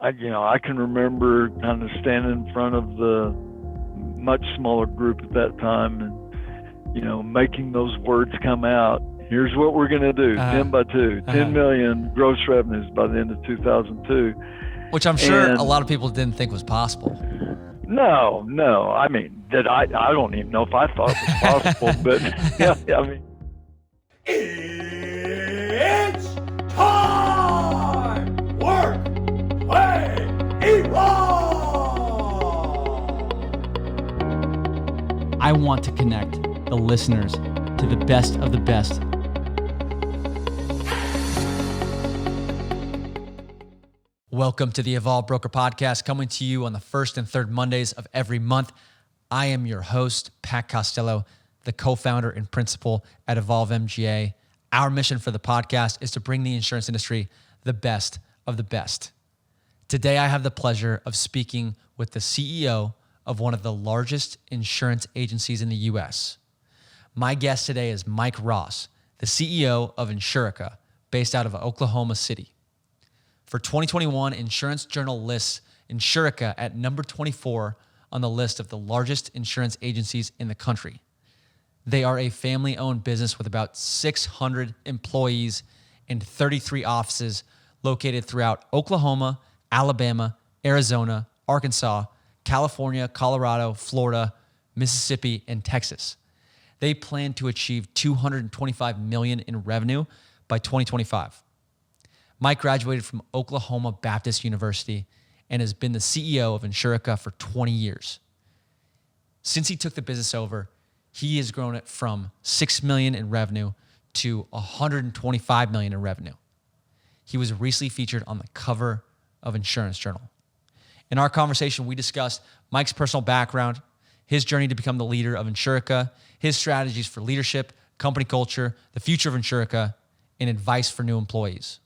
I can remember kind of standing in front of the much smaller group at that time and, making those words come out. Here's what we're going to do, 10 by 2, 10 million gross revenues by the end of 2002. Which I'm sure a lot of people didn't think was possible. No. I mean, I don't even know if I thought it was possible, but yeah, I mean. It's time! Work, play, evolve! I want to connect the listeners to the best of the best. Welcome to the Evolve Broker Podcast, coming to you on the first and third Mondays of every month. I am your host, Pat Costello, the co-founder and principal at Evolve MGA. Our mission for the podcast is to bring the insurance industry the best of the best. Today, I have the pleasure of speaking with the CEO of one of the largest insurance agencies in the U.S. My guest today is Mike Ross, the CEO of Insurica, based out of Oklahoma City. For 2021, Insurance Journal lists Insurica at number 24 on the list of the largest insurance agencies in the country. They are a family-owned business with about 600 employees and 33 offices located throughout Oklahoma, Alabama, Arizona, Arkansas, California, Colorado, Florida, Mississippi, and Texas. They plan to achieve $225 million in revenue by 2025. Mike graduated from Oklahoma Baptist University and has been the CEO of Insurica for 20 years. Since he took the business over, he has grown it from $6 million in revenue to $125 million in revenue. He was recently featured on the cover of Insurance Journal. In our conversation, we discussed Mike's personal background, his journey to become the leader of Insurica, his strategies for leadership, company culture, the future of Insurica, and advice for new employees.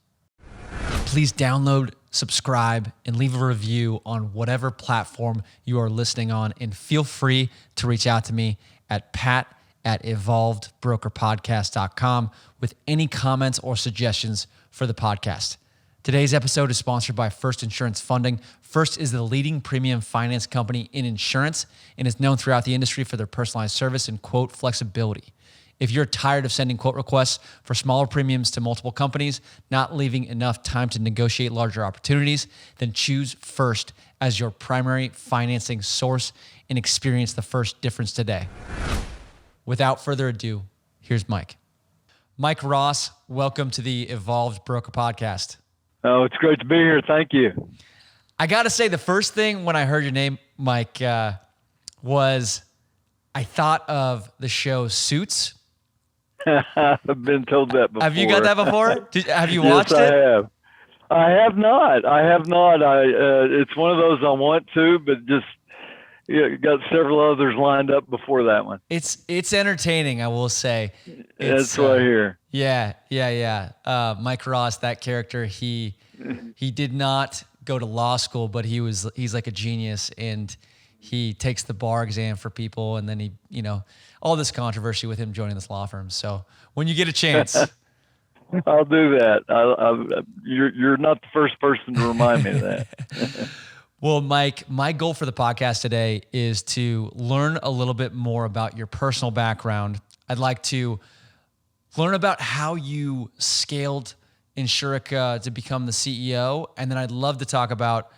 Please download, subscribe, and leave a review on whatever platform you are listening on. And feel free to reach out to me at pat@evolvedbrokerpodcast.com with any comments or suggestions for the podcast. Today's episode is sponsored by First Insurance Funding. First is the leading premium finance company in insurance and is known throughout the industry for their personalized service and quote flexibility. If you're tired of sending quote requests for smaller premiums to multiple companies, not leaving enough time to negotiate larger opportunities, then choose First as your primary financing source and experience the First difference today. Without further ado, here's Mike. Mike Ross, welcome to the Evolved Broker Podcast. Oh, it's great to be here. Thank you. I got to say, the first thing when I heard your name, Mike, was I thought of the show Suits. I've been told that before. Have you got that before? Have you watched it? I have not. It's one of those I want to, but just got several others lined up before that one. It's entertaining, I will say. That's what I hear. Yeah. Mike Ross, that character, he did not go to law school, but he's like a genius, and he takes the bar exam for people, and then he, all this controversy with him joining this law firm. So when you get a chance, I'll do that. You're not the first person to remind me of that. Well, Mike, my goal for the podcast today is to learn a little bit more about your personal background. I'd like to learn about how you scaled Insurica to become the CEO, and then I'd love to talk about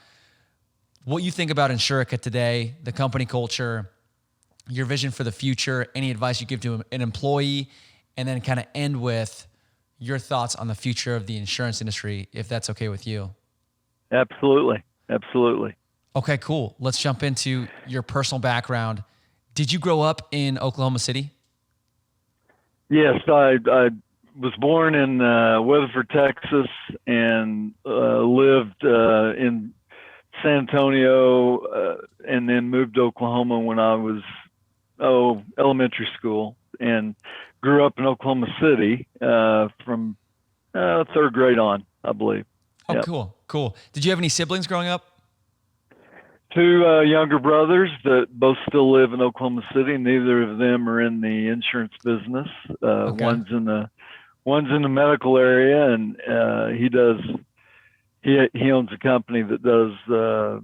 what you think about Insurica today, the company culture, your vision for the future, any advice you give to an employee, and then kind of end with your thoughts on the future of the insurance industry, if that's okay with you. Absolutely. Okay, cool. Let's jump into your personal background. Did you grow up in Oklahoma City? Yes, I was born in Weatherford, Texas, and lived in San Antonio, and then moved to Oklahoma when I was elementary school, and grew up in Oklahoma City from third grade on, I believe. Oh, yep. Cool. Did you have any siblings growing up? Two younger brothers that both still live in Oklahoma City. Neither of them are in the insurance business. Okay. One's in the medical area, and he does he owns a company that does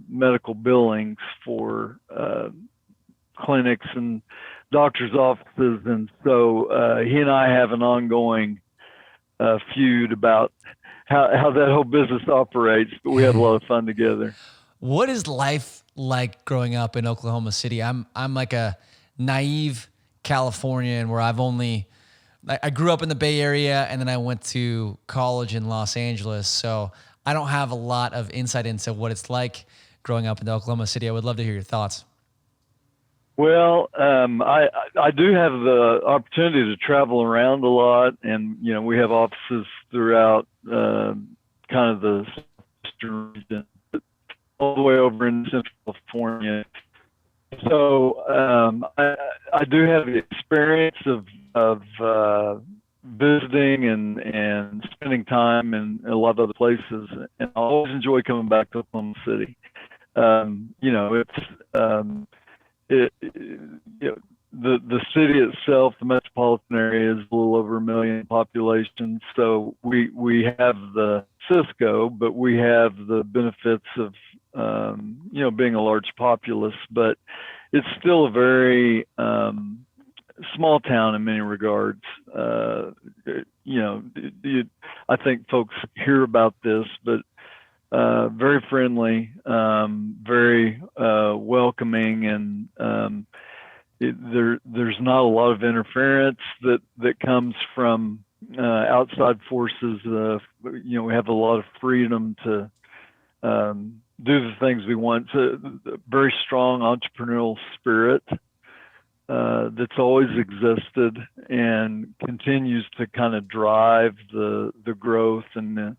medical billings for clinics and doctors' offices, and so he and I have an ongoing feud about how that whole business operates. But we have a lot of fun together. What is life like growing up in Oklahoma City? I'm like a naive Californian where I grew up in the Bay Area and then I went to college in Los Angeles. So I don't have a lot of insight into what it's like growing up in Oklahoma City. I would love to hear your thoughts. Well, I do have the opportunity to travel around a lot, and we have offices throughout kind of the Eastern region, all the way over in Central California. So I do have the experience of visiting and spending time in a lot of other places, and I always enjoy coming back to Oklahoma City. The city itself, the metropolitan area, is a little over 1 million population. So we have the Cisco, but we have the benefits of being a large populace. But it's still a very small town in many regards. I think folks hear about this, but very friendly, very welcoming, and there's not a lot of interference that comes from outside forces. We have a lot of freedom to do the things we want. It's a very strong entrepreneurial spirit that's always existed and continues to kind of drive the growth and the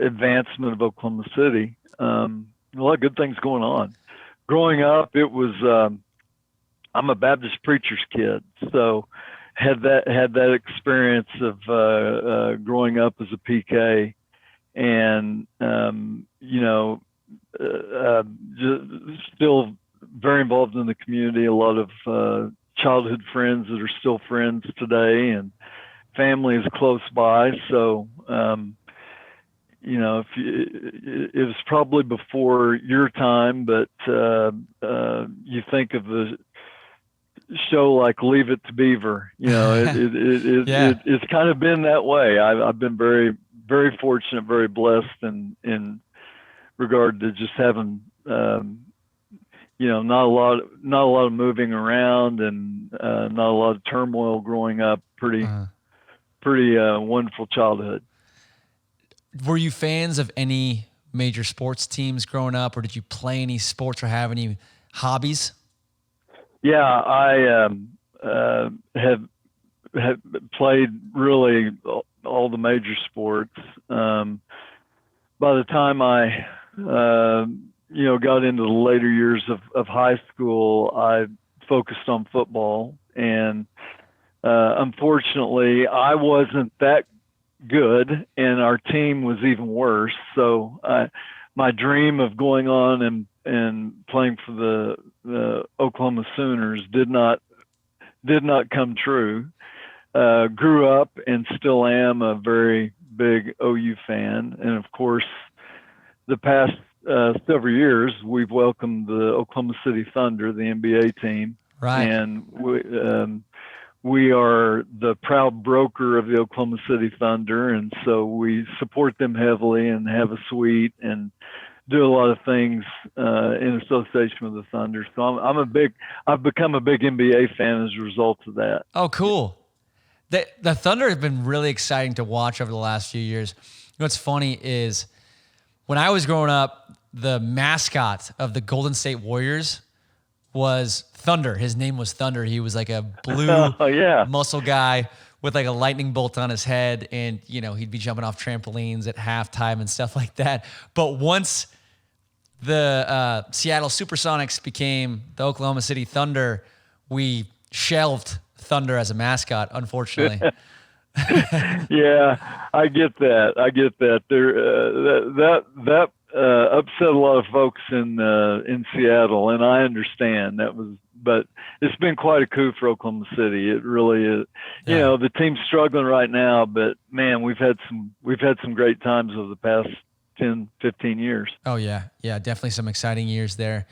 advancement of Oklahoma City. A lot of good things going on. Growing up, it was I'm a Baptist preacher's kid, so had that experience of growing up as a PK, and still very involved in the community. A lot of childhood friends that are still friends today, and family is close by. So it was probably before your time, but you think of the show like Leave It to Beaver. It's kind of been that way. I've been very, very fortunate, very blessed in regard to just having not a lot of moving around and not a lot of turmoil growing up. Pretty wonderful childhood. Were you fans of any major sports teams growing up, or did you play any sports or have any hobbies? Yeah, I have played really all the major sports. By the time I got into the later years of high school, I focused on football, and unfortunately, I wasn't that good, and our team was even worse. So my dream of going on and playing for the Oklahoma Sooners did not come true. Grew up and still am a very big OU fan, and of course, the past several years we've welcomed the Oklahoma City Thunder, the NBA team, right? And we are the proud broker of the Oklahoma City Thunder, and so we support them heavily and have a suite and do a lot of things in association with the Thunder. So I've become a big NBA fan as a result of that. Oh, cool. The Thunder have been really exciting to watch over the last few years. What's funny is when I was growing up, the mascot of the Golden State Warriors was Thunder. His name was Thunder. He was like a blue muscle guy with like a lightning bolt on his head, and he'd be jumping off trampolines at halftime and stuff like that. But once the Seattle Supersonics became the Oklahoma City Thunder, we shelved Thunder as a mascot, unfortunately. Yeah, I get that. There that upset a lot of folks in Seattle, and I understand that was. But it's been quite a coup for Oklahoma City. It really is. Yeah. The team's struggling right now, but man, we've had some great times over the past 10, 15 years. Oh yeah. Yeah. Definitely some exciting years there.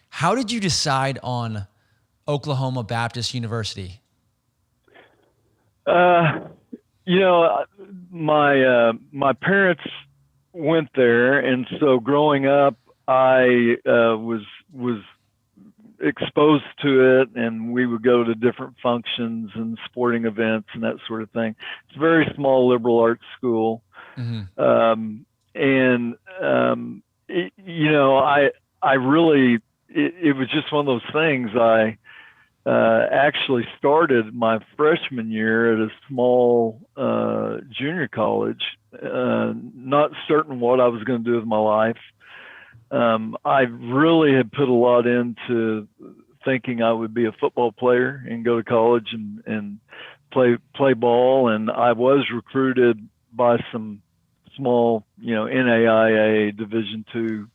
How did you decide on Oklahoma Baptist University? You know, my parents went there, and so growing up, I was exposed to it, and we would go to different functions and sporting events and that sort of thing. It's a very small liberal arts school. Mm-hmm. You know, I really, it was just one of those things. I actually started my freshman year at a small junior college, not certain what I was going to do with my life. I really had put a lot into thinking I would be a football player and go to college and play ball. And I was recruited by some small, you know, NAIA Division II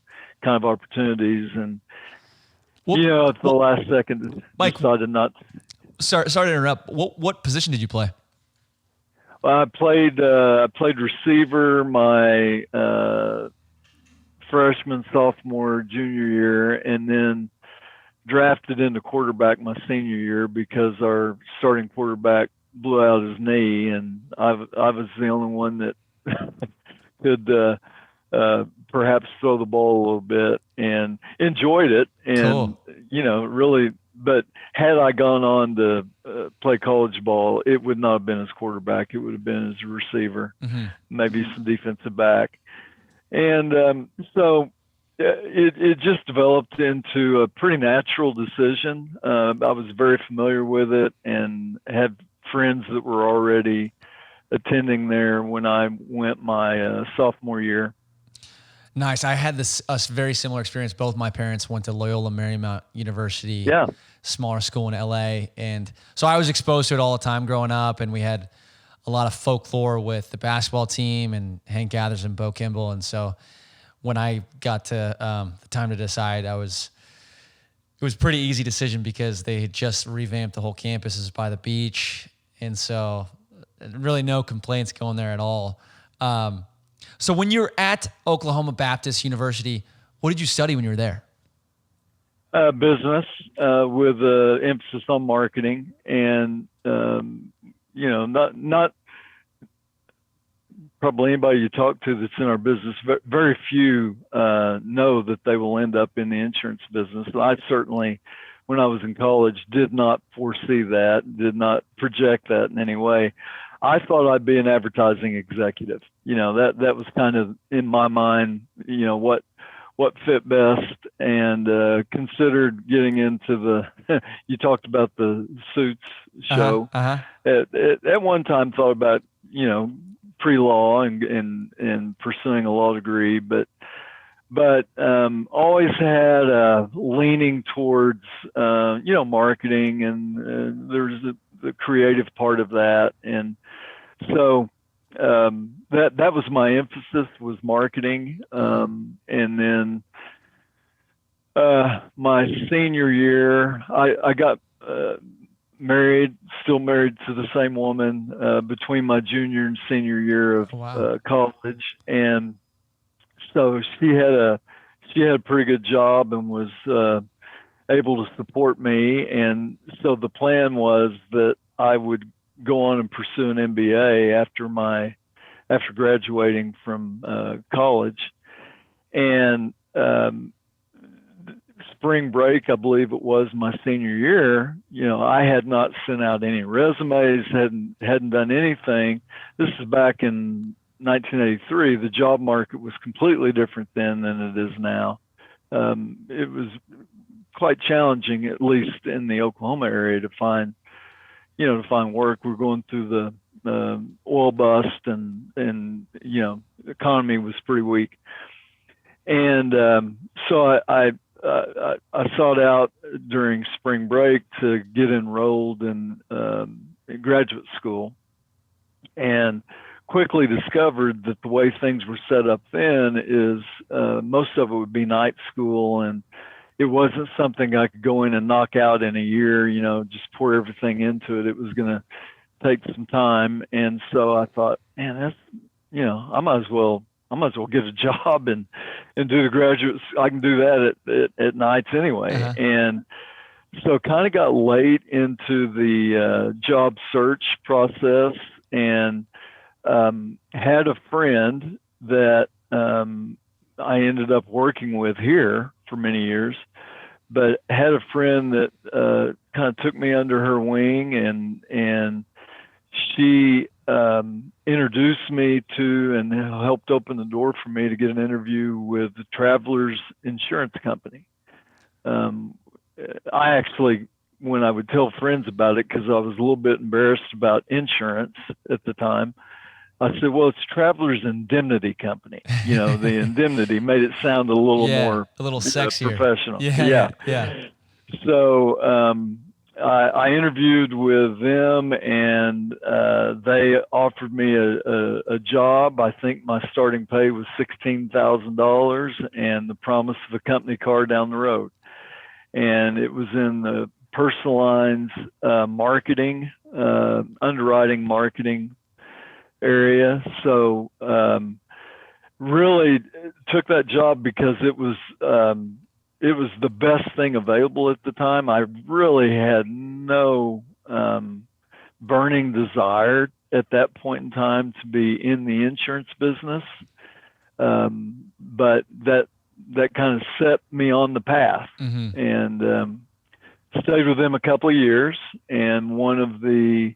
kind of opportunities. And, you know, at the last second, Mike, decided not. Sorry to interrupt. What position did you play? I played receiver my freshman, sophomore, junior year, and then drafted into quarterback my senior year because our starting quarterback blew out his knee, and I was the only one that could perhaps throw the ball a little bit, and enjoyed it. And cool. You know, really, but had I gone on to play college ball, it would not have been as quarterback. It would have been as a receiver, mm-hmm. maybe some defensive back. And so it just developed into a pretty natural decision. I was very familiar with it and had friends that were already attending there when I went my sophomore year. Nice. I had a very similar experience. Both my parents went to Loyola Marymount University, smaller school in LA. And so I was exposed to it all the time growing up, and we had a lot of folklore with the basketball team and Hank Gathers and Bo Kimball. And so when I got to the time to decide, it was a pretty easy decision because they had just revamped the whole campus. It was by the beach. And so really no complaints going there at all. So when you were at Oklahoma Baptist University, what did you study when you were there? Business with emphasis on marketing, and you know, not probably anybody you talk to that's in our business. Very few know that they will end up in the insurance business. I certainly, when I was in college, did not foresee that, did not project that in any way. I thought I'd be an advertising executive. You know, that was kind of in my mind, you know, what fit best, and considered getting into the, you talked about the Suits show. At one time thought about, you know, pre-law and pursuing a law degree, but always had a leaning towards, you know, marketing, and there's the creative part of that. And so that was my emphasis, was marketing. And then my senior year, I got married, still married to the same woman between my junior and senior year of college. And so she had a pretty good job and was able to support me. And so the plan was that I would go on and pursue an MBA after graduating from college. And spring break, I believe it was, my senior year, you know, I had not sent out any resumes, hadn't done anything. This is back in 1983. The job market was completely different then than it is now. It was quite challenging, at least in the Oklahoma area, to find work. We're going through the oil bust, and you know, the economy was pretty weak. And so I sought out during spring break to get enrolled in graduate school, and quickly discovered that the way things were set up then is most of it would be night school, and it wasn't something I could go in and knock out in a year, you know, just pour everything into it. It was going to take some time. And so I thought, man, that's, you know, I might as well I might as well get a job and do the graduate. I can do that at nights anyway. Uh-huh. And so kind of got late into the job search process, and had a friend that I ended up working with here for many years, but had a friend that kind of took me under her wing, and she introduced me to and helped open the door for me to get an interview with the Travelers Insurance Company. I actually, when I would tell friends about it, because I was a little bit embarrassed about insurance at the time, I said, well, it's Travelers Indemnity Company. You know, the indemnity made it sound a little more a little sexier, professional. Yeah. So I interviewed with them, and they offered me a job. I think my starting pay was $16,000 and the promise of a company car down the road. And it was in the personal lines marketing, underwriting marketing area. So really took that job because it was the best thing available at the time. I really had no burning desire at that point in time to be in the insurance business, but that kind of set me on the path. Mm-hmm. And stayed with them a couple of years. And one of the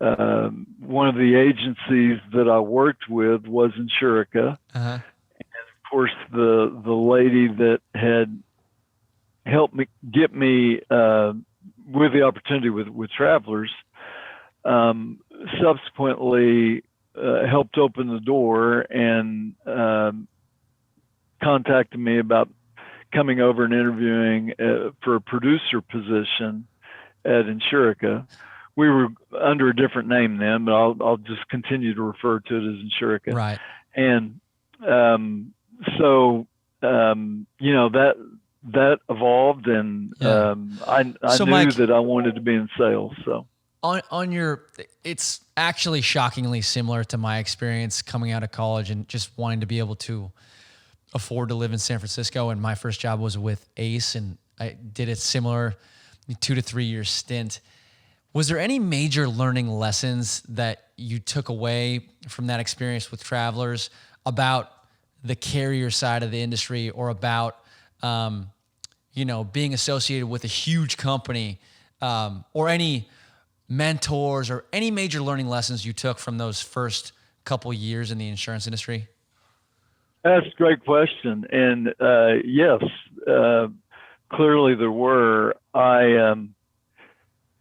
agencies that I worked with was Insurica. Uh-huh. Of course, the lady that had helped me get me with the opportunity with Travelers subsequently helped open the door and contacted me about coming over and interviewing for a producer position at Insurica. We were under a different name then, but I'll just continue to refer to it as Insurica. Right. And so you know, that evolved, and I So knew Mike, that I wanted to be in sales. So on your, it's actually shockingly similar to my experience coming out of college and just wanting to be able to afford to live in San Francisco. And my first job was with Ace, and I did a similar 2 to 3 year stint. Was there any major learning lessons that you took away from that experience with Travelers about the carrier side of the industry, or about, being associated with a huge company, or any mentors or any major learning lessons you took from those first couple years in the insurance industry? that's a great question. And yes, clearly there were.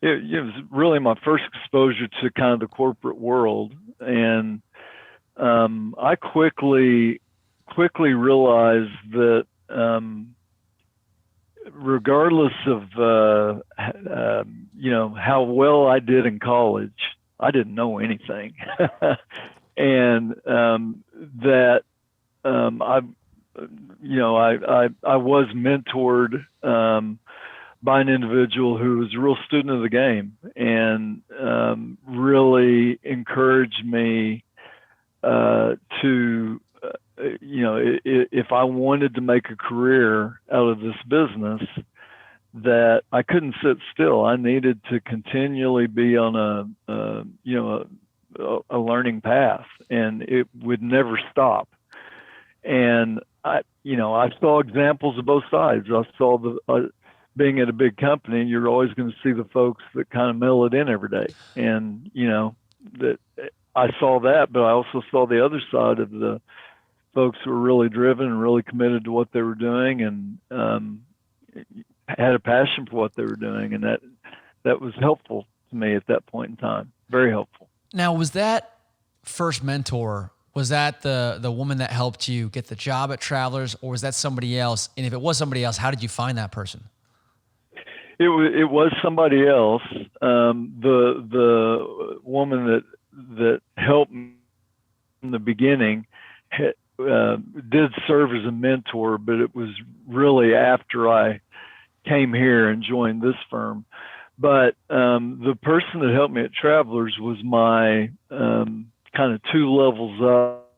It was really my first exposure to kind of the corporate world. And I quickly realized that regardless of how well I did in college, I didn't know anything, and that I was mentored by an individual who was a real student of the game, and really encouraged me to. If I wanted to make a career out of this business, that I couldn't sit still. I needed to continually be on a learning path, and it would never stop. And I saw examples of both sides. I saw being at a big company, you're always going to see the folks that kind of mail it in every day, and that I saw that, but I also saw the other side of the folks who were really driven and really committed to what they were doing, and had a passion for what they were doing. And that was helpful to me at that point in time. Very helpful. Now, was that first mentor, was that the woman that helped you get the job at Travelers, or was that somebody else? And if it was somebody else, how did you find that person? It was somebody else. The woman that helped me in the beginning did serve as a mentor, but it was really after I came here and joined this firm. But the person that helped me at Travelers was my kind of 2 levels up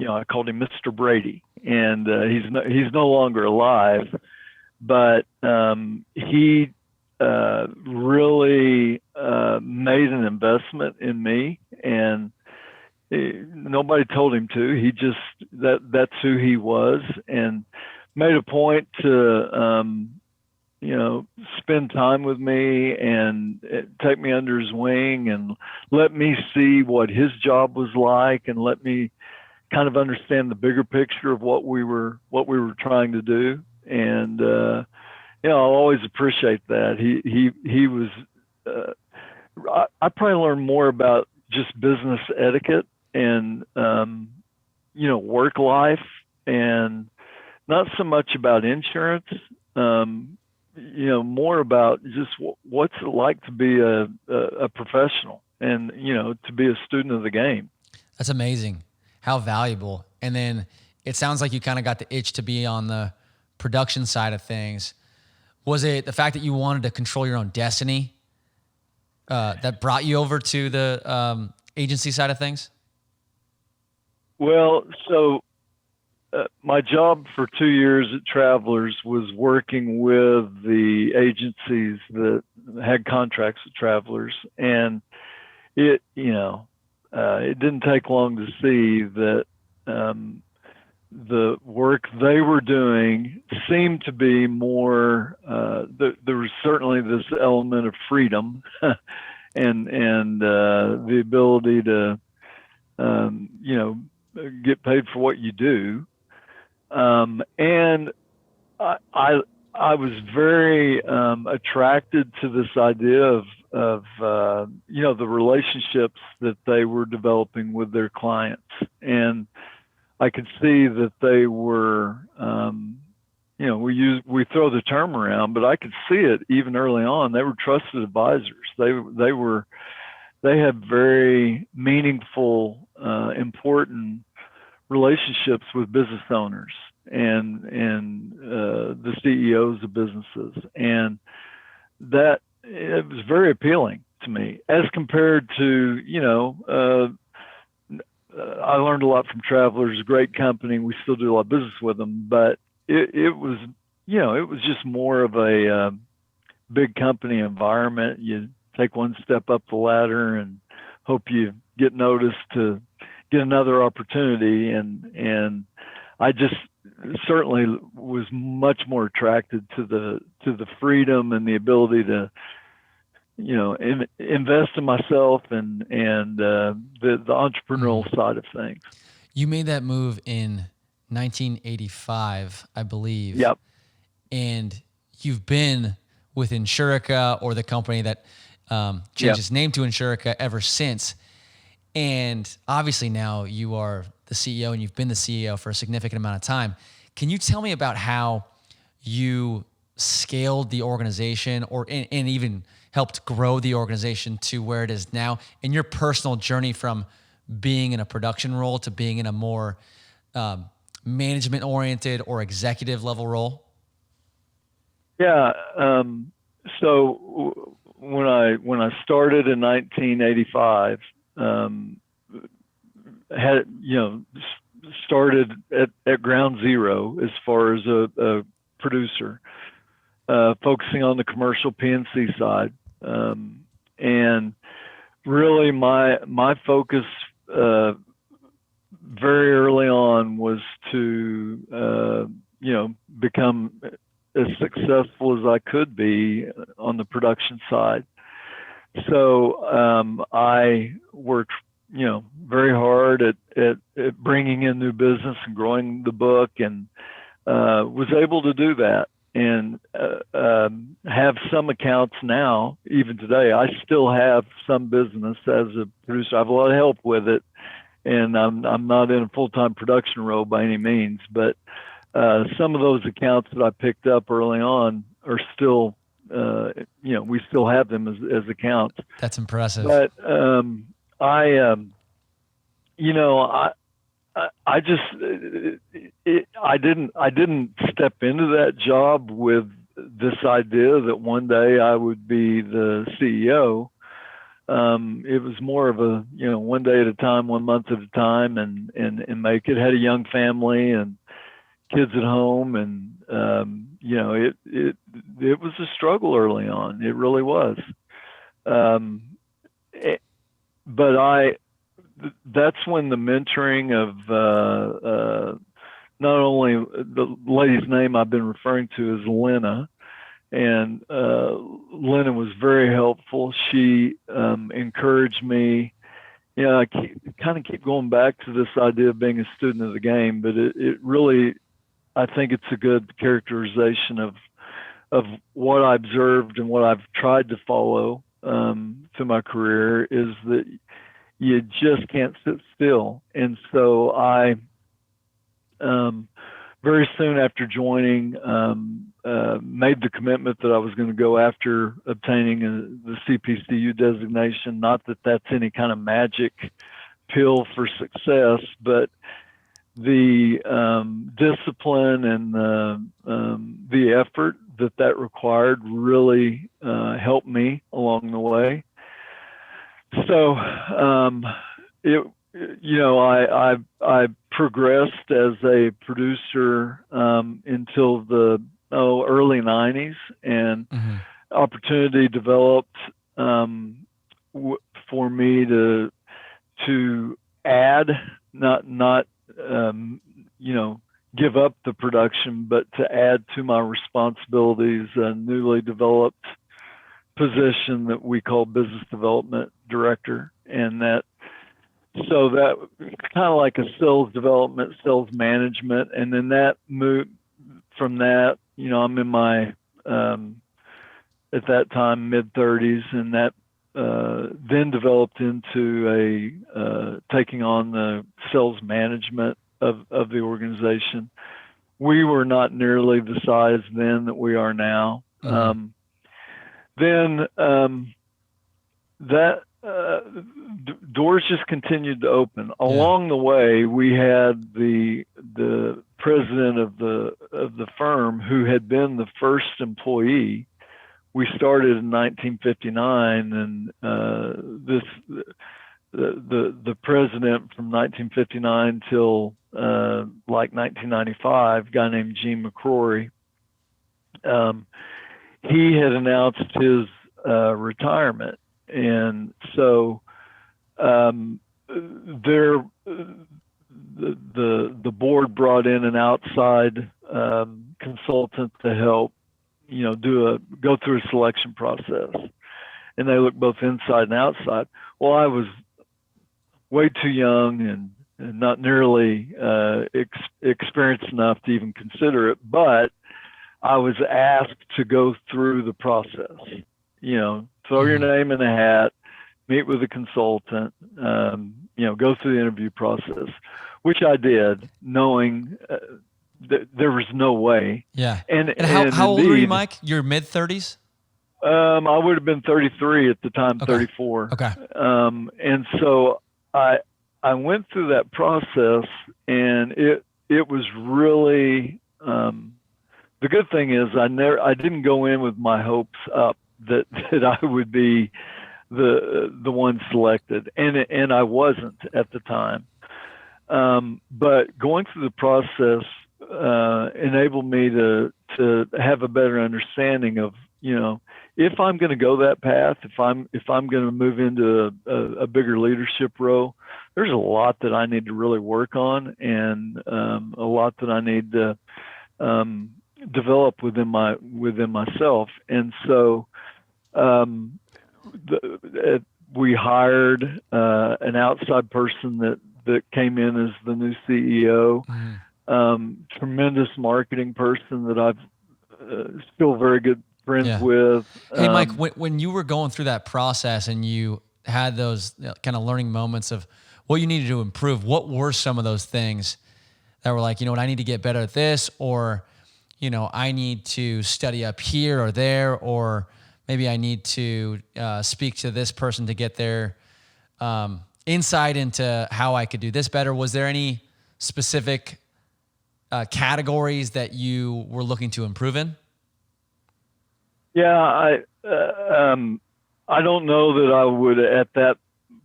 I called him Mr. Brady, and he's no longer alive, but he really made an investment in me, and nobody told him to. He just that's who he was, and made a point to spend time with me and take me under his wing and let me see what his job was like, and let me kind of understand the bigger picture of what we were trying to do. And I'll always appreciate that. He was. I probably learned more about just business etiquette and work life, and not so much about insurance. More about just what's it like to be a professional, and to be a student of the game. That's amazing. How valuable. And then it sounds like you kind of got the itch to be on the production side of things. Was it the fact that you wanted to control your own destiny that brought you over to the agency side of things? Well, so my job for 2 years at Travelers was working with the agencies that had contracts with Travelers, and it didn't take long to see that the work they were doing seemed to be more. There was certainly this element of freedom, and the ability to get paid for what you do. And I was very attracted to this idea of the relationships that they were developing with their clients, and I could see that they were, we throw the term around, but I could see it even early on. They were trusted advisors. They had very meaningful, important relationships with business owners and the CEOs of businesses, and that it was very appealing to me as compared to I learned a lot from Travelers, a great company. We still do a lot of business with them, but it was just more of a big company environment. You take one step up the ladder and hope you get noticed to get another opportunity. And I just certainly was much more attracted to the freedom and the ability to, invest in myself and the entrepreneurial side of things. You made that move in 1985, I believe. Yep. And you've been with Insurica, or the company that changed its name to Insurica, ever since. And obviously now you are the CEO, and you've been the CEO for a significant amount of time. Can you tell me about how you scaled the organization, and even helped grow the organization to where it is now, in your personal journey from being in a production role to being in a more management oriented or executive level role? Yeah. So when I started in 1985, started at ground zero as far as a producer, focusing on the commercial P&C side. And really my focus very early on was to become as successful as I could be on the production side. So I worked very hard at bringing in new business and growing the book, and was able to do that, and have some accounts now. Even today, I still have some business as a producer. I have a lot of help with it, and I'm not in a full-time production role by any means, but some of those accounts that I picked up early on are still, we still have them as accounts. That's impressive. But I didn't step into that job with this idea that one day I would be the CEO. It was more of a, one day at a time, 1 month at a time, and make it. Had a young family and kids at home, and it was a struggle early on. It really was. But that's when the mentoring of not only the lady's name I've been referring to is Lena, and Lena was very helpful. She encouraged me. I kind of keep going back to this idea of being a student of the game, but it really, I think it's a good characterization of what I observed and what I've tried to follow through my career, is that you just can't sit still. And so I, very soon after joining, made the commitment that I was going to go after obtaining the CPCU designation. Not that that's any kind of magic pill for success, but the discipline and the effort that required really helped me along the way. So I progressed as a producer until the early 90s, and opportunity developed for me to add, not give up the production, but to add to my responsibilities a newly developed position that we call business development director. And that kind of like a sales development, sales management. And then that moved from that, I'm in my, at that time, mid-30s, and that then developed into taking on the sales management of the organization. We were not nearly the size then that we are now. Doors just continued to open. Along the way, we had the president of the firm, who had been the first employee. We started in 1959, and the president from 1959 till like 1995, a guy named Gene McCrory, he had announced his retirement. And so the board brought in an outside consultant to help, go through a selection process. And they looked both inside and outside. Well, I was way too young and not nearly experienced enough to even consider it, but I was asked to go through the process. Throw your name in a hat, meet with a consultant, go through the interview process, which I did, knowing that there was no way. Yeah. And how old were you, Mike? Your mid-30s? I would have been 33 at the time, okay. 34. Okay. And so I went through that process, and it was really, the good thing is I didn't go in with my hopes up that I would be the one selected, and I wasn't at the time. But going through the process enabled me to have a better understanding of, if I'm going to go that path, if I'm going to move into a bigger leadership role, there's a lot that I need to really work on, and a lot that I need to develop within myself. And so we hired an outside person that came in as the new CEO. Tremendous marketing person that I've still very good friends with. Hey, Mike, when you were going through that process and you had those kind of learning moments of what you needed to improve, what were some of those things that were like, I need to get better at this, or, I need to study up here or there, or maybe I need to speak to this person to get their insight into how I could do this better? Was there any specific categories that you were looking to improve in? Yeah, I don't know that I would at that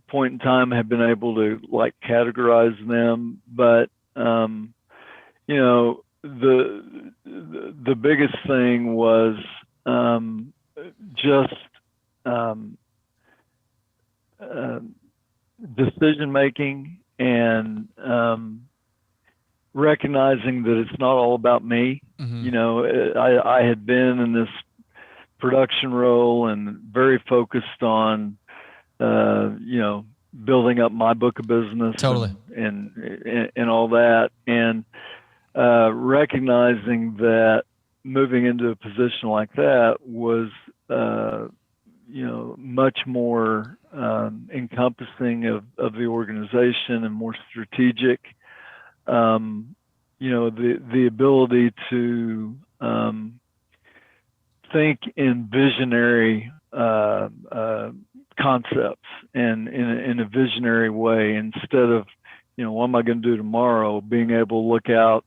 point in time have been able to like categorize them, but you know, the biggest thing was just um, uh, decision making and recognizing that it's not all about me. Mm-hmm. You know, I had been in this production role and very focused on, you know, building up my book of business Totally. and all that. And recognizing that moving into a position like that was, you know, much more encompassing of the organization and more strategic. You know, the ability to think in visionary concepts and in a visionary way instead of, you know, what am I going to do tomorrow? Being able to look out,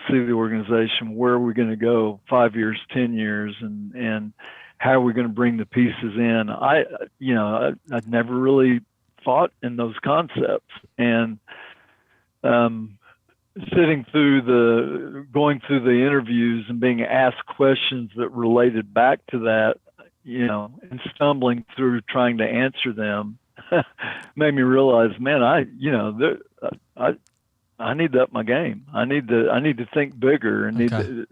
see the organization, where are we going to go 5 years, 10 years, and how are we going to bring the pieces in? I'd never really thought in those concepts, and going through the interviews and being asked questions that related back to that, you know, and stumbling through trying to answer them made me realize, man, I need to up my game. I need to think bigger and need to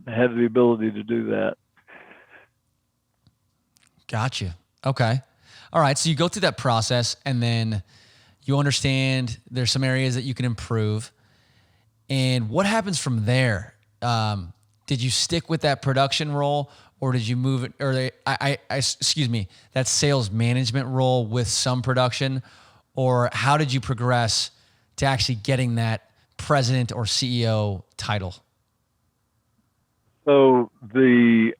have the ability to do that. Gotcha. Okay. All right. So you go through that process and then you understand there's some areas that you can improve. And what happens from there? Did you stick with that production role, or did you move it, or that sales management role with some production, or how did you progress to actually getting that president or CEO title? So the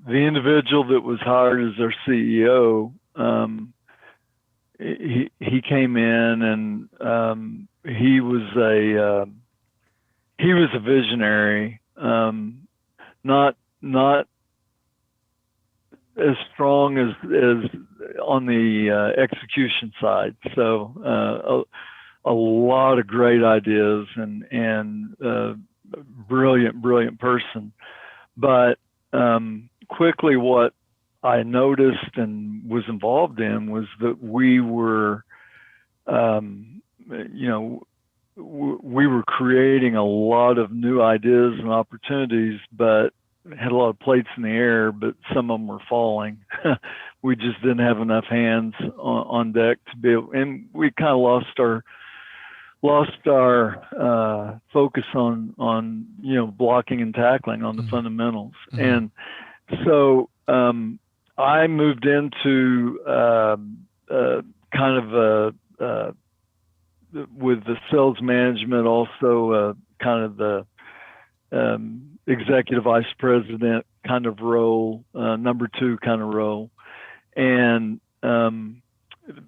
individual that was hired as our CEO, he came in and he was a visionary, not as strong as on the execution side. So a lot of great ideas and brilliant person. But quickly what I noticed and was involved in was that we were, we were creating a lot of new ideas and opportunities, but had a lot of plates in the air, but some of them were falling. We just didn't have enough hands on deck to be able, and we kind of lost our focus on blocking and tackling on the fundamentals. Mm-hmm. And so I moved into with the sales management, also kind of the executive vice president kind of role, number two kind of role. And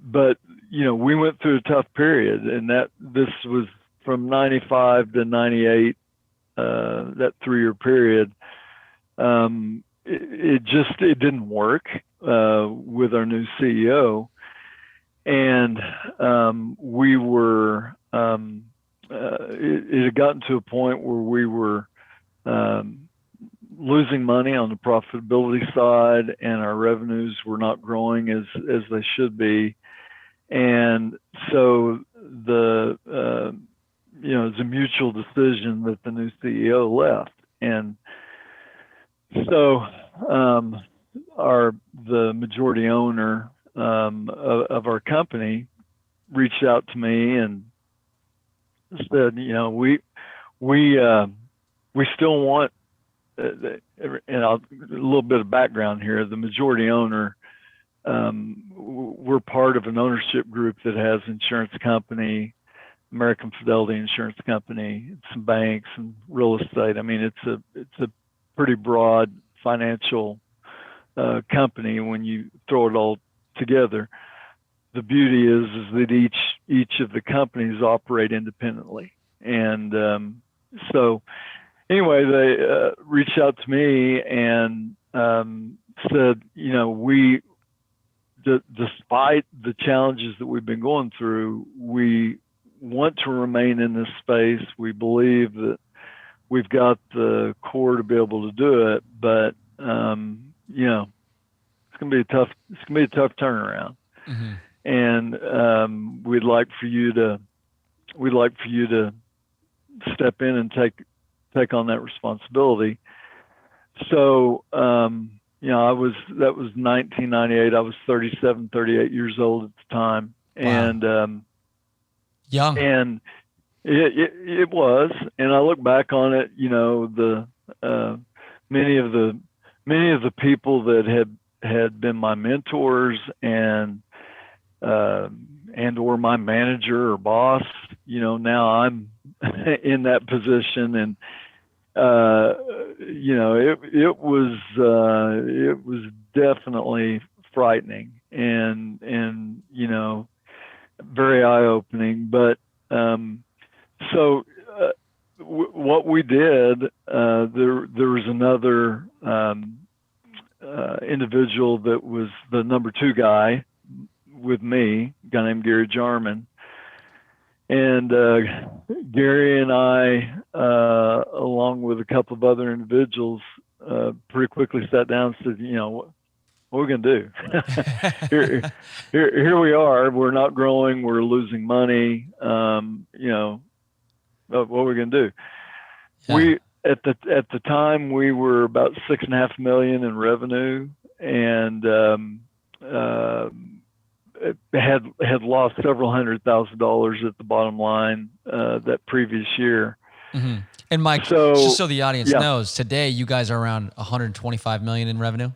but we went through a tough period, and this was from 95 to 98, that 3-year period. It didn't work with our new CEO. And we were, it had gotten to a point where we were losing money on the profitability side, and our revenues were not growing as they should be. And so it was a mutual decision that the new CEO left. And so the majority owner of our company reached out to me and said, we still want, and a little bit of background here. The majority owner, we're part of an ownership group that has insurance company, American Fidelity Insurance Company, some banks and real estate. I mean, it's a pretty broad financial company when you throw it all together. The beauty is that each of the companies operate independently. And so anyway, they reached out to me and said, despite the challenges that we've been going through, we want to remain in this space. We believe that we've got the core to be able to do it, but you know, it's gonna be a tough turnaround. Mm-hmm. And we'd like for you to step in and take on that responsibility. So you know, that was 1998. I was 37, 38 years old at the time. Wow. And young. And it was, and I look back on it, you know, many of the people that had been my mentors and or my manager or boss, you know, now I'm in that position, and you know, it was definitely frightening and you know, very eye-opening. But so what we did, there was another individual that was the number 2 guy with me, a guy named Gary Jarman. And Gary and I, along with a couple of other individuals, pretty quickly sat down and said, you know, what are we going to do? here we are. We're not growing. We're losing money. You know, what are we going to do? Yeah. We at the time we were about $6.5 million in revenue, and had lost several $100,000 at the bottom line that previous year. Mm-hmm. And Mike, just so the audience knows, today you guys are around 125 million in revenue.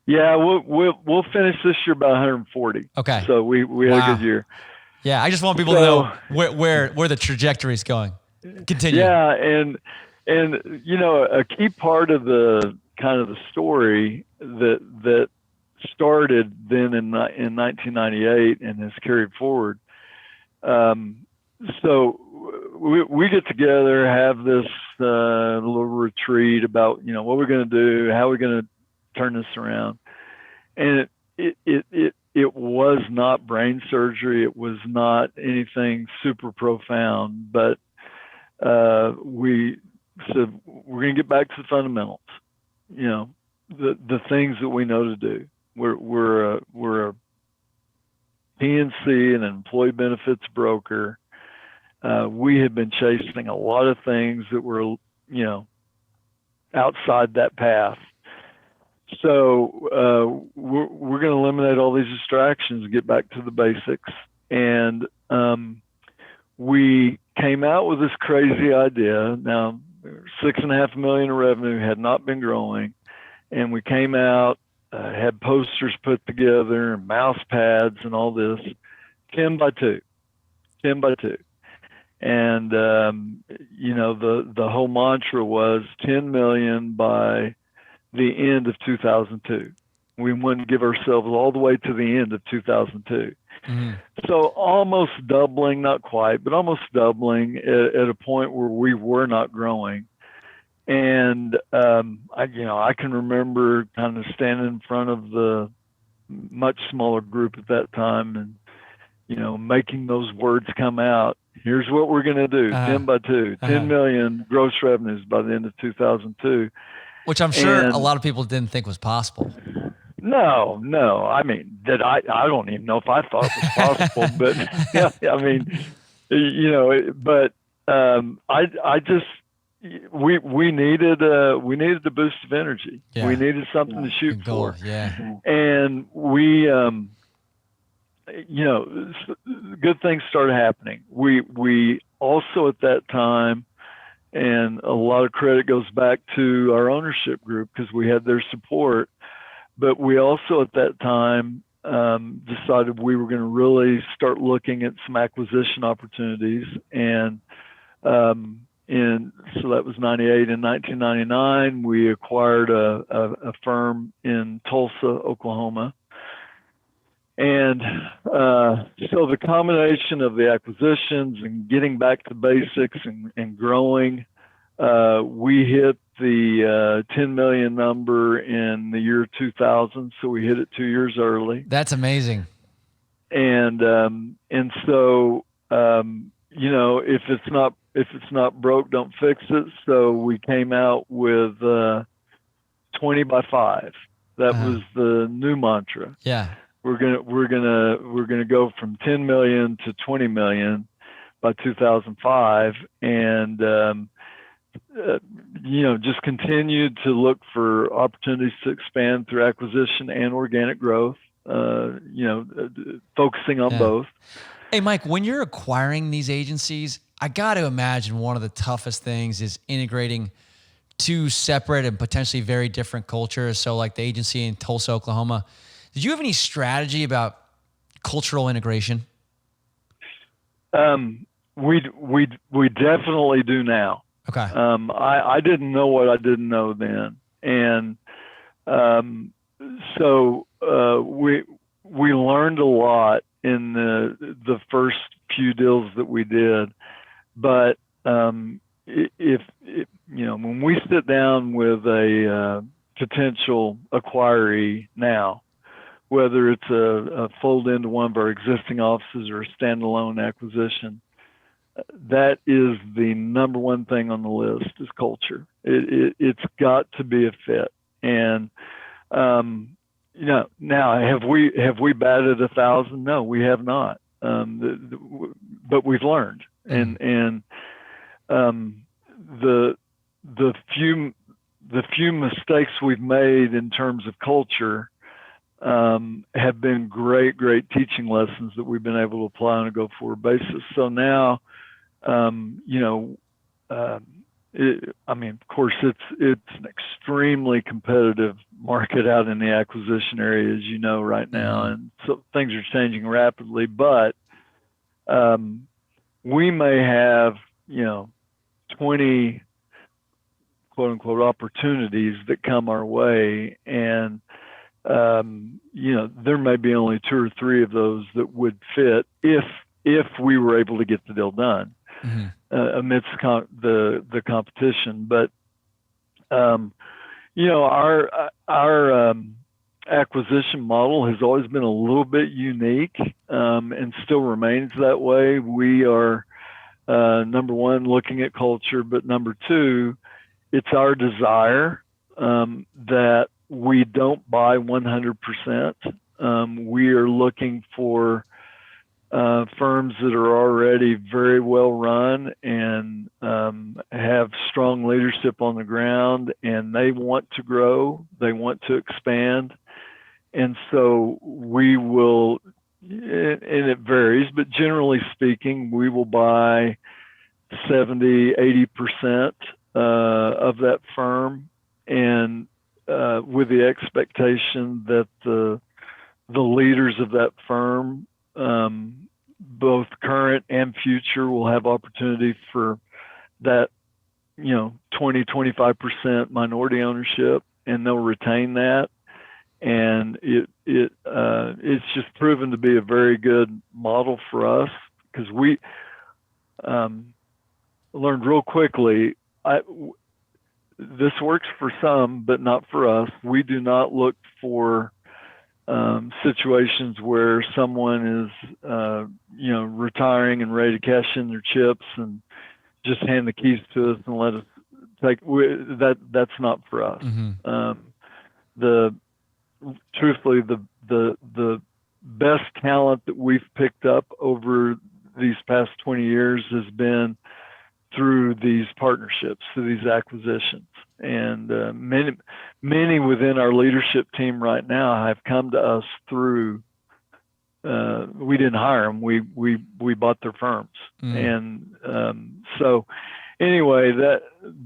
Yeah, we'll finish this year about 140. Okay. So we had a good year. Yeah, I just want people to know where the trajectory is going. Continue. Yeah, and you know, a key part of the kind of the story that started then in 1998 and has carried forward. So we get together, have this little retreat about, you know, what we're going to do, how we're going to turn this around. And it was not brain surgery. It was not anything super profound, but we said, we're going to get back to the fundamentals, you know, the things that we know to do. We're a PNC, an employee benefits broker. We had been chasing a lot of things that were, you know, outside that path. So we're going to eliminate all these distractions and get back to the basics. And we came out with this crazy idea. Now, $6.5 million in revenue, had not been growing, and we came out, had posters put together, and mouse pads, and all this, 10 by 2. And you know, the whole mantra was 10 million by the end of 2002. We wanted to give ourselves all the way to the end of 2002. Mm-hmm. So almost doubling, not quite, but almost doubling at a point where we were not growing. And I can remember kind of standing in front of the much smaller group at that time, and you know, making those words come out. Here's what we're going to do: 10 by 2, 10 million gross revenues by the end of 2002. Which I'm sure a lot of people didn't think was possible. No. I mean, I don't even know if I thought it was possible, but yeah, I mean, you know, but I just, we needed a boost of energy. Yeah. We needed something to shoot for. Yeah. And we, you know, good things started happening. We also at that time, and a lot of credit goes back to our ownership group because we had their support, but we also at that time decided we were going to really start looking at some acquisition opportunities. And so that was 98. In 1999, we acquired a firm in Tulsa, Oklahoma. And so the combination of the acquisitions and getting back to basics and growing, we hit the 10 million number in the year 2000, so we hit it 2 years early. That's amazing. And so if it's not broke, don't fix it. So we came out with 20 by 5. That was the new mantra. Yeah. We're gonna go from 10 million to 20 million by 2005, and just continued to look for opportunities to expand through acquisition and organic growth. Focusing on both. Hey, Mike, when you're acquiring these agencies, I got to imagine one of the toughest things is integrating two separate and potentially very different cultures. So like the agency in Tulsa, Oklahoma, did you have any strategy about cultural integration? We definitely do now. Okay. I didn't know what I didn't know then. And so we learned a lot in the first few deals that we did. But if when we sit down with a potential acquiree now, whether it's a fold into one of our existing offices or a standalone acquisition, that is the number one thing on the list is culture. It's got to be a fit. And now have we batted 1,000? No, we have not. But we've learned, and the few mistakes we've made in terms of culture have been great teaching lessons that we've been able to apply on a go-forward basis. So now, of course, it's an extremely competitive market out in the acquisition area, as you know, right now, and so things are changing rapidly. But we may have 20 quote unquote opportunities that come our way, and there may be only 2 or 3 of those that would fit if we were able to get the deal done amidst the competition. But our acquisition model has always been a little bit unique, and still remains that way. We are number one, looking at culture, but number 2, it's our desire that we don't buy 100%. We are looking for firms that are already very well run and have strong leadership on the ground, and they want to grow, they want to expand. And so we will, and it varies, but generally speaking, we will buy 70, 80% of that firm, and with the expectation that the leaders of that firm, both current and future, will have opportunity for that 20-25% minority ownership, and they'll retain that. And it's just proven to be a very good model for us, because we learned real quickly, this works for some, but not for us. We do not look for situations where someone is retiring and ready to cash in their chips and just hand the keys to us and let us take that. That's not for us. Truthfully, the best talent that we've picked up over these past 20 years has been through these partnerships, through these acquisitions. And many within our leadership team right now have come to us through, we didn't hire them, we bought their firms. And so anyway,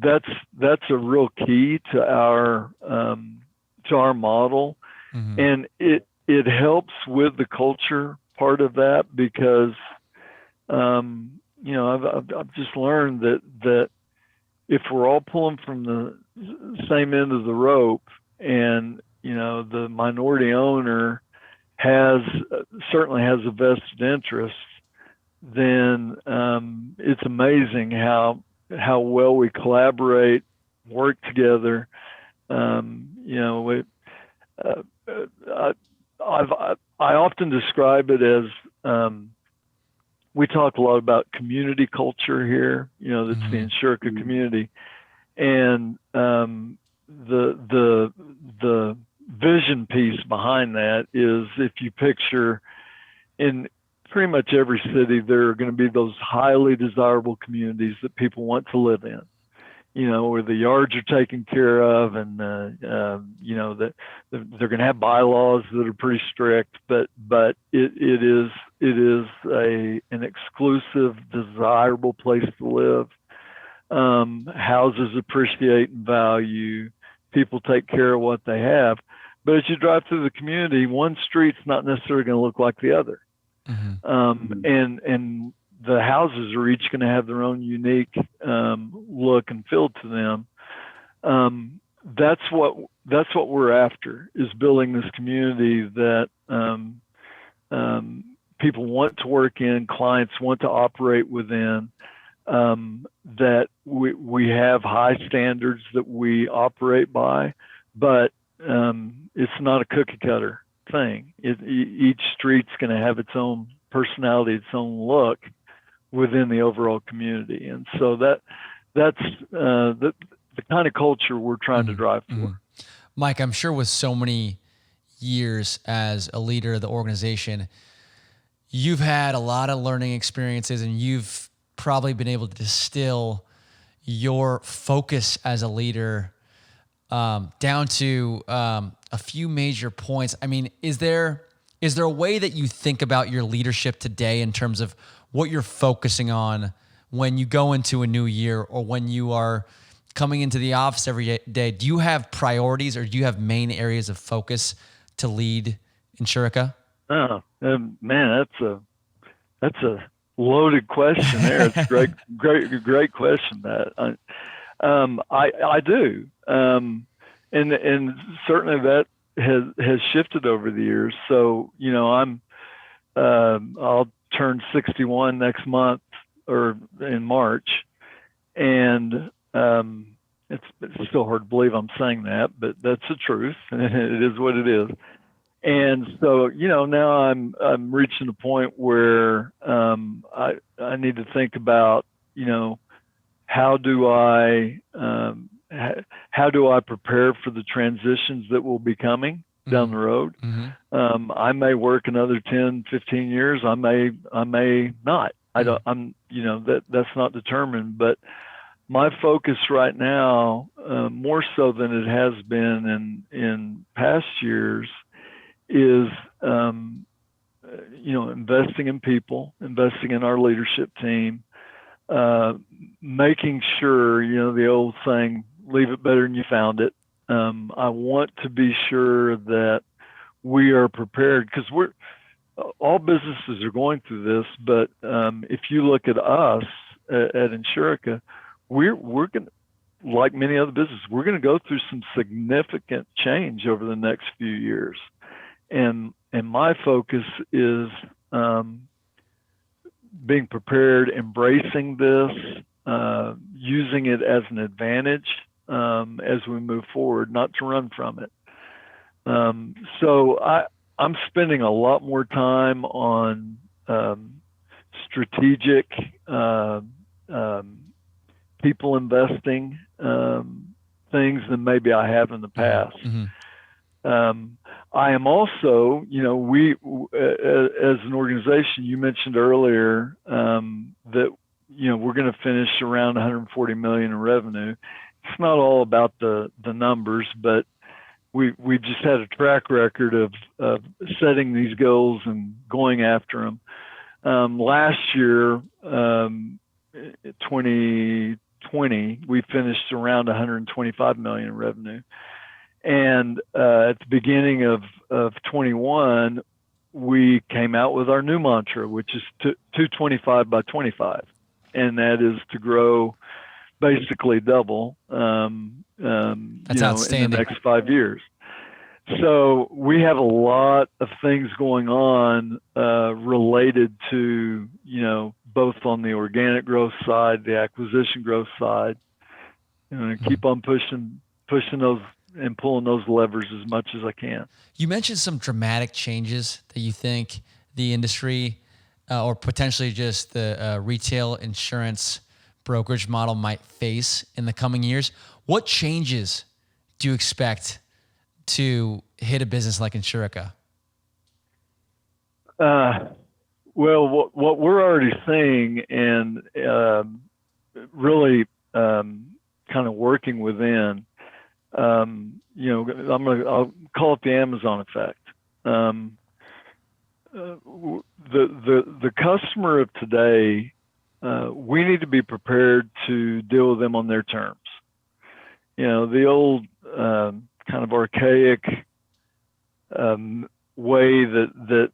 that's a real key to our model. And it helps with the culture part of that, because I've just learned that if we're all pulling from the same end of the rope, and the minority owner certainly has a vested interest, then it's amazing how well we collaborate work together. You know, I often describe it as we talk a lot about community culture here. You know, that's the Insurica community, and the vision piece behind that is, if you picture in pretty much every city, there are going to be those highly desirable communities that people want to live in. You know, where the yards are taken care of, and you know, that they're going to have bylaws that are pretty strict, but it is an exclusive, desirable place to live. Houses appreciate and value. People take care of what they have. But as you drive through the community, one street's not necessarily going to look like the other. And the houses are each going to have their own unique look and feel to them. That's what we're after, is building this community that people want to work in, clients want to operate within. That we have high standards that we operate by, but it's not a cookie cutter thing. Each street's going to have its own personality, its own look within the overall community, and so that's the kind of culture we're trying to drive for. Mike, I'm sure with so many years as a leader of the organization, you've had a lot of learning experiences, and you've probably been able to distill your focus as a leader down to a few major points. I mean, is there a way that you think about your leadership today in terms of what you're focusing on when you go into a new year, or when you are coming into the office every day? Do you have priorities, or do you have main areas of focus to lead Insurica? Oh, man, that's a loaded question there. It's a great question, that I do. And certainly that has shifted over the years. So, you know, I'll turn 61 next month, or in March. And it's still hard to believe I'm saying that, but that's the truth. It is what it is. And so, you know, now I'm reaching a point where I need to think about, you know, how do I prepare for the transitions that will be coming down the road? I may work another 10, 15 years. I may not. You know, that's not determined, but my focus right now, more so than it has been in past years, is, you know, investing in people, investing in our leadership team, making sure, you know, the old saying, leave it better than you found it. I want to be sure that we are prepared, because all businesses are going through this, but if you look at us at Insurica, we're going to, like many other businesses, we're going to go through some significant change over the next few years. And my focus is being prepared, embracing this, using it as an advantage as we move forward, not to run from it. So I'm spending a lot more time on strategic people investing things than maybe I have in the past. I am also, you know, we as an organization, you mentioned earlier that, you know, we're going to finish around 140 million in revenue. It's not all about the numbers, but we just had a track record of setting these goals and going after them. Last year, 2020, we finished around 125 million in revenue. And at the beginning of 21, we came out with our new mantra, which is 225 by 25. And that is to grow basically double That's outstanding. in the next 5 years. So we have a lot of things going on related to, you know, both on the organic growth side, the acquisition growth side, and keep on pushing those and pulling those levers as much as I can. You mentioned some dramatic changes that you think the industry or potentially just the retail insurance brokerage model might face in the coming years. What changes do you expect to hit a business like Insurica? Well, what we're already seeing and really kind of working within, I'll call it the Amazon effect. The customer of today, we need to be prepared to deal with them on their terms. The old kind of archaic way that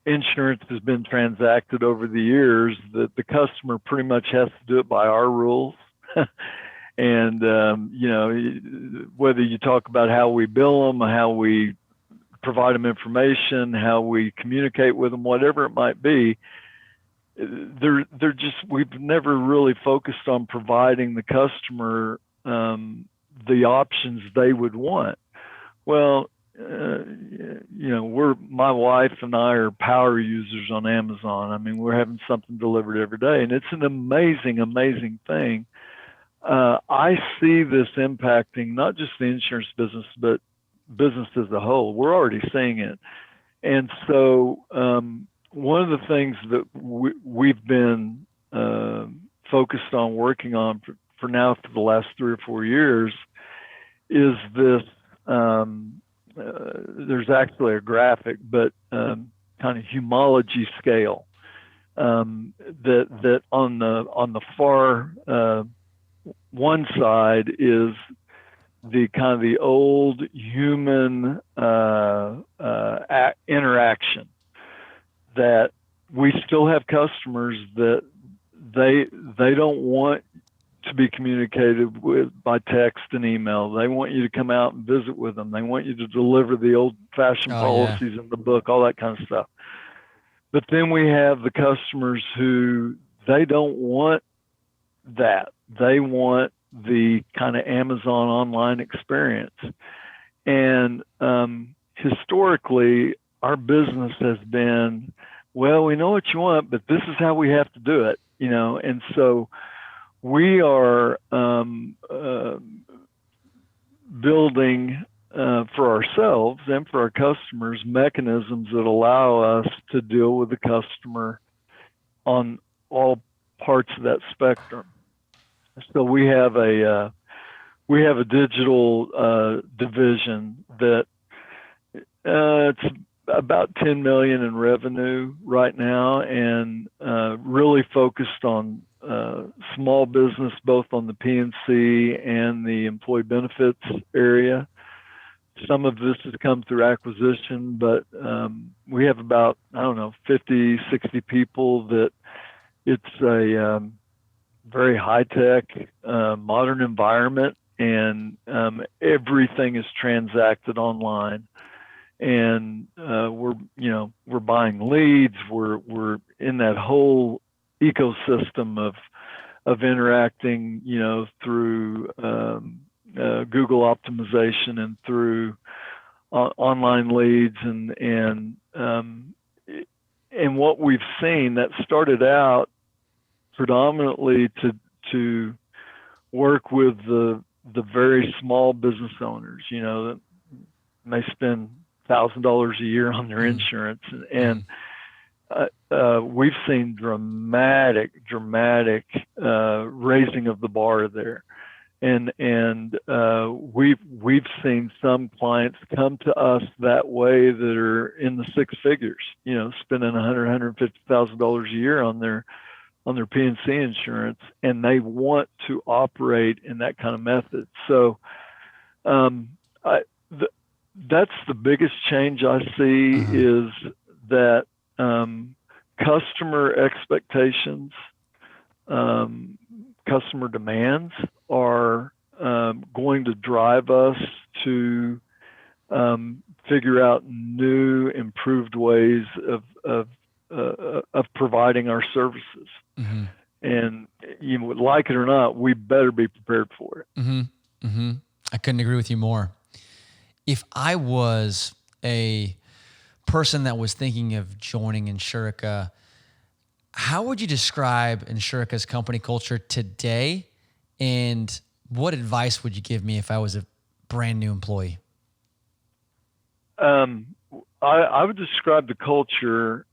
insurance has been transacted over the years, that the customer pretty much has to do it by our rules. And, whether you talk about how we bill them, how we provide them information, how we communicate with them, whatever it might be, we've never really focused on providing the customer the options they would want. Well, my wife and I are power users on Amazon. I mean, we're having something delivered every day, and it's an amazing, amazing thing. I see this impacting not just the insurance business, but business as a whole. We're already seeing it. And so one of the things that we've been focused on working on for the last 3 or 4 years is this, there's actually a graphic, but kind of homology scale that on the far one side is the kind of the old human interaction, that we still have customers that they don't want to be communicated with by text and email. They want you to come out and visit with them. They want you to deliver the old-fashioned policies in the book, all that kind of stuff. But then we have the customers who they don't want that. They want the kind of Amazon online experience. And historically, our business has been, well, we know what you want, but this is how we have to do it, And so we are building for ourselves and for our customers mechanisms that allow us to deal with the customer on all parts of that spectrum. So we have a digital division that it's about 10 million in revenue right now, and really focused on small business, both on the P&C and the employee benefits area. Some of this has come through acquisition, but we have about, 50, 60 people that it's a very high-tech, modern environment, and everything is transacted online. And we're buying leads. We're in that whole ecosystem of interacting, through Google optimization and through online leads, and what we've seen, that started out predominantly to work with the very small business owners, that may spend $1,000 a year on their insurance, and we've seen dramatic raising of the bar there, and we've seen some clients come to us that way that are in the six figures, spending $150,000 a year on their P&C insurance, and they want to operate in that kind of method. So that's the biggest change I see, is that customer expectations, customer demands are going to drive us to figure out new, improved ways of providing our services. And you know, like it or not, we better be prepared for it. I couldn't agree with you more. If I was a person that was thinking of joining Insurica, how would you describe Insurica's company culture today? And what advice would you give me if I was a brand new employee? I would describe the culture.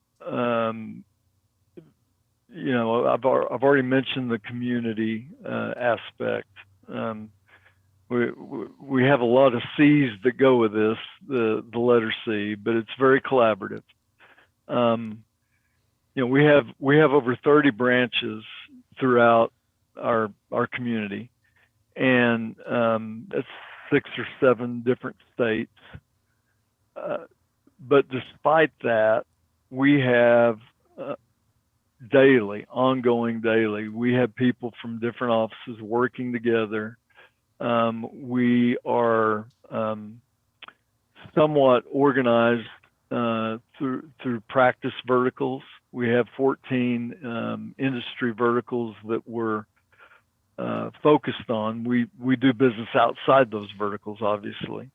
You know, I've already mentioned the community aspect. We have a lot of C's that go with this, the letter C, but it's very collaborative. You know, we have over 30 branches throughout our community, and that's 6 or 7 different states. But despite that, we have ongoing daily. We have people from different offices working together. We are somewhat organized through practice verticals. We have 14 industry verticals that we're focused on. We do business outside those verticals, obviously,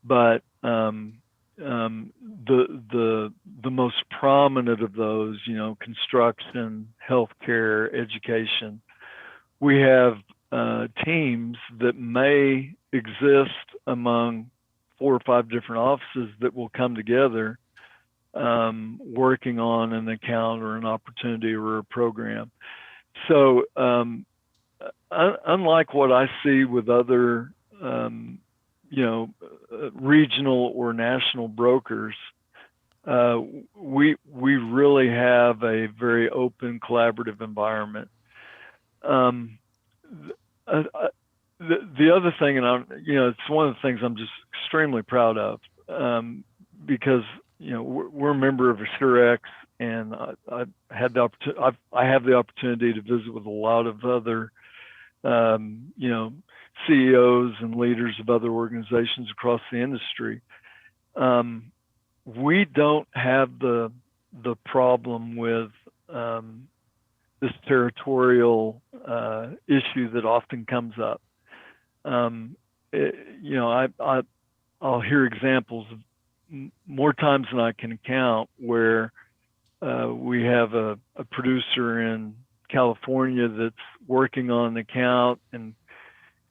but the most prominent of those, you know, construction, healthcare, education. We have teams that may exist among 4 or 5 different offices that will come together working on an account or an opportunity or a program. So unlike what I see with other you know, regional or national brokers, we really have a very open, collaborative environment. The other thing, and you know, it's one of the things I'm just extremely proud of, because you know we're a member of Assurex, and I have the opportunity to visit with a lot of other, you know, CEOs and leaders of other organizations across the industry. We don't have the problem with this territorial issue that often comes up. You know, I'll hear examples of more times than I can count where we have a producer in California that's working on an account and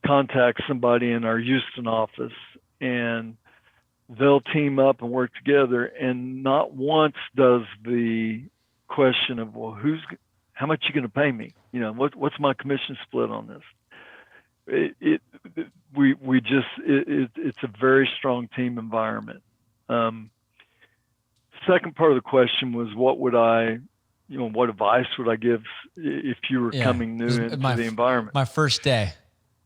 contact somebody in our Houston office, and they'll team up and work together. And not once does the question of, well, how much you going to pay me? You know, what's my commission split on this? It's a very strong team environment. Second part of the question was, what advice would I give if you were coming new into the environment? My first day,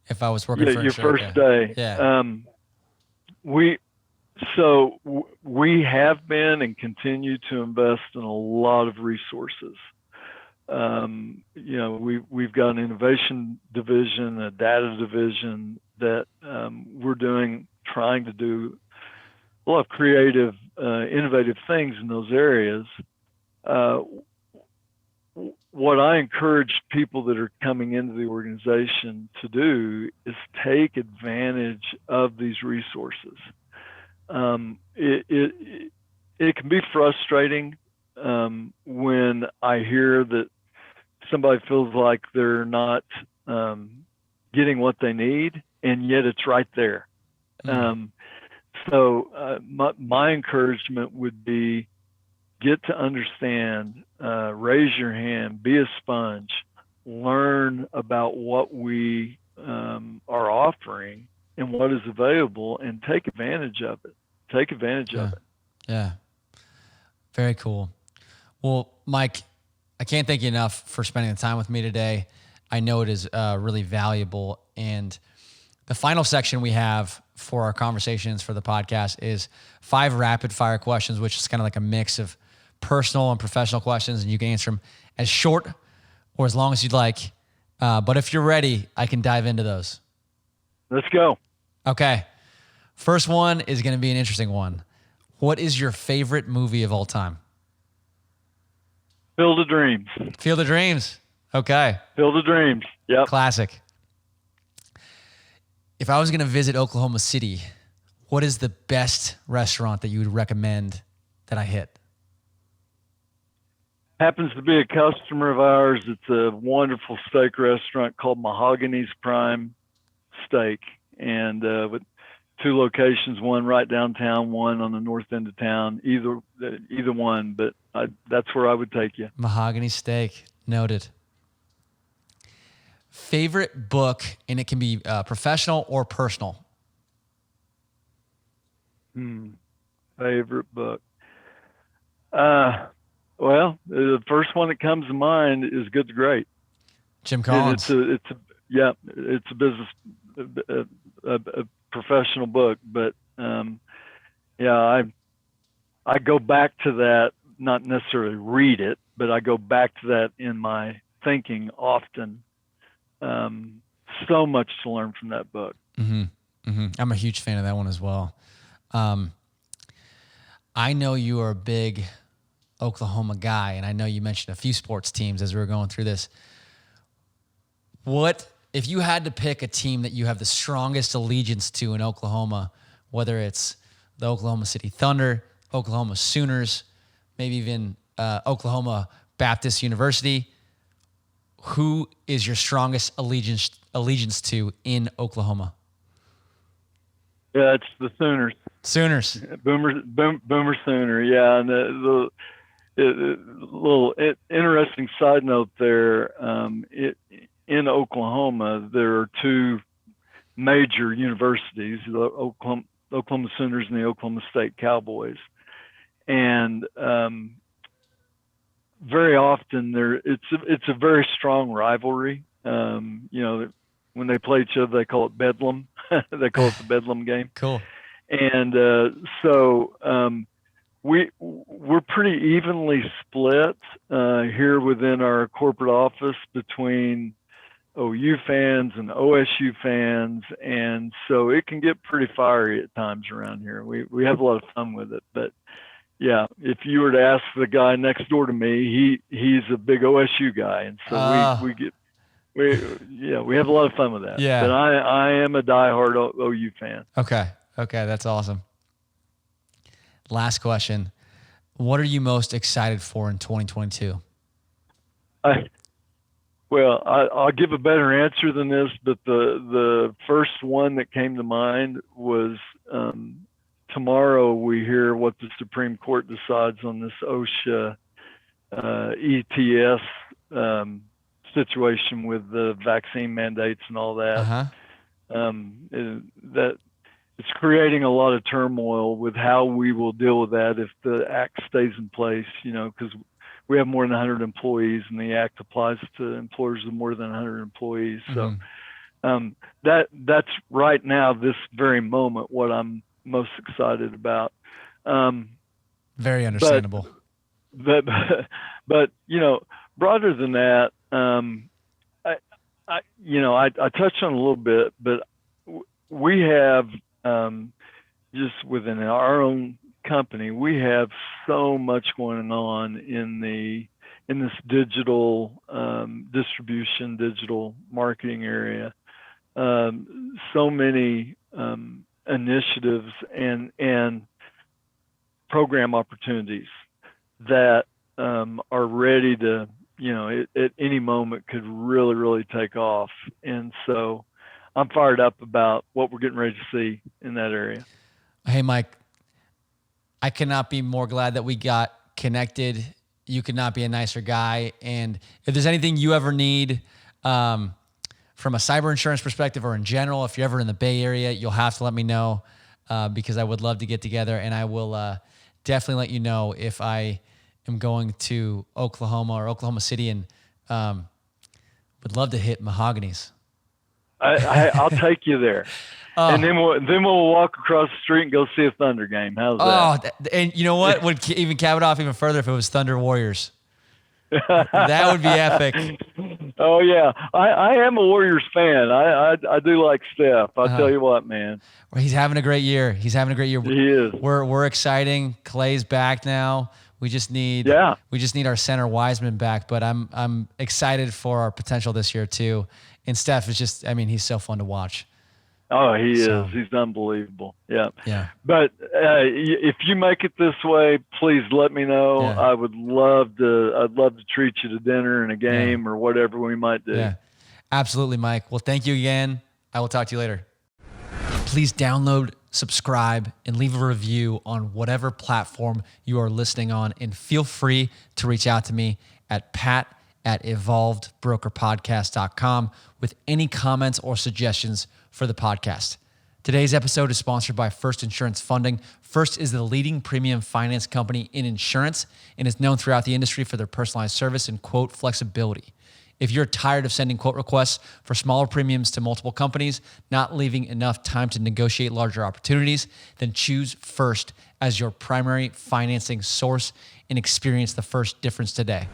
if I was working for your Insurica. First day. Yeah. We have been and continue to invest in a lot of resources. You know, we've got an innovation division, a data division that we're trying to do a lot of creative, innovative things in those areas. What I encourage people that are coming into the organization to do is take advantage of these resources. It can be frustrating when I hear that somebody feels like they're not getting what they need, and yet it's right there. So my encouragement would be, get to understand, raise your hand, be a sponge, learn about what we are offering and what is available, and take advantage of it. Take advantage of it. Yeah. Very cool. Well, Mike, I can't thank you enough for spending the time with me today. I know it is really valuable. And the final section we have for our conversations for the podcast is 5 rapid fire questions, which is kind of like a mix of personal and professional questions. And you can answer them as short or as long as you'd like. But if you're ready, I can dive into those. Let's go. Okay. First one is going to be an interesting one. What is your favorite movie of all time? Field of Dreams. Field of Dreams. Okay. Field of Dreams. Yep. Classic. If I was going to visit Oklahoma City, what is the best restaurant that you would recommend that I hit? Happens to be a customer of ours. It's a wonderful steak restaurant called Mahogany's Prime Steak, and with 2 locations, one right downtown, one on the north end of town. Either one, but that's where I would take you. Mahogany Steak. Noted. Favorite book, and it can be professional or personal. Favorite book. Well, the first one that comes to mind is Good to Great. Jim Collins. It's a business, a professional book, but I go back to that, not necessarily read it, but I go back to that in my thinking often. So much to learn from that book. Mm-hmm. Mm-hmm. I'm a huge fan of that one as well. I know you are a big Oklahoma guy, and I know you mentioned a few sports teams as we were going through this. What if you had to pick a team that you have the strongest allegiance to in Oklahoma, whether it's the Oklahoma City Thunder, Oklahoma Sooners, maybe even Oklahoma Baptist University, who is your strongest allegiance to in Oklahoma? Yeah, it's the Sooners. Sooners. Boomer Sooner. Yeah, and the little interesting side note there. In Oklahoma, there are 2 major universities: the Oklahoma Sooners and the Oklahoma State Cowboys, and very often it's a very strong rivalry. When they play each other, they call it Bedlam. They call it the Bedlam game. Cool. And we're pretty evenly split here within our corporate office between OU fans and OSU fans, and so it can get pretty fiery at times around here. We have a lot of fun with it, but yeah, if you were to ask the guy next door to me, he's a big OSU guy, and so we have a lot of fun with that. Yeah. But I am a diehard OU fan. Okay, that's awesome. Last question. What are you most excited for in 2022? I'll give a better answer than this, but the first one that came to mind was tomorrow we hear what the Supreme Court decides on this OSHA ETS situation with the vaccine mandates and all that. Uh-huh. That it's creating a lot of turmoil with how we will deal with that if the act stays in place, because we have more than 100 employees and the act applies to employers of more than 100 employees. So that's right now, this very moment, what I'm most excited about. Very understandable. But broader than that, I touched on a little bit, but we have just within our own company, we have so much going on in this digital distribution, digital marketing area. So many initiatives and program opportunities that are ready to, at any moment could really, really take off. And so I'm fired up about what we're getting ready to see in that area. Hey, Mike, I cannot be more glad that we got connected. You could not be a nicer guy. And if there's anything you ever need from a cyber insurance perspective or in general, if you're ever in the Bay Area, you'll have to let me know because I would love to get together. And I will definitely let you know if I am going to Oklahoma or Oklahoma City, and would love to hit Mahogany's. I'll take you there. And then we'll walk across the street and go see a Thunder game. How's that? And you know what? Would even cap it off even further if it was Thunder Warriors. That would be epic. Oh yeah, I am a Warriors fan. I do like Steph. I'll tell you what, man. He's having a great year. He is. We're exciting. Clay's back now. We just need our center Wiseman back. But I'm excited for our potential this year too. And Steph is just, I mean, he's so fun to watch. Oh, he is. He's unbelievable. Yeah. Yeah. But if you make it this way, please let me know. Yeah. I'd love to treat you to dinner and a game or whatever we might do. Yeah. Absolutely, Mike. Well, thank you again. I will talk to you later. Please download, subscribe, and leave a review on whatever platform you are listening on. And feel free to reach out to me at pat@evolvedbrokerpodcast.com with any comments or suggestions for the podcast. Today's episode is sponsored by First Insurance Funding. First is the leading premium finance company in insurance and is known throughout the industry for their personalized service and quote flexibility. If you're tired of sending quote requests for smaller premiums to multiple companies, not leaving enough time to negotiate larger opportunities, then choose First as your primary financing source and experience the First difference today.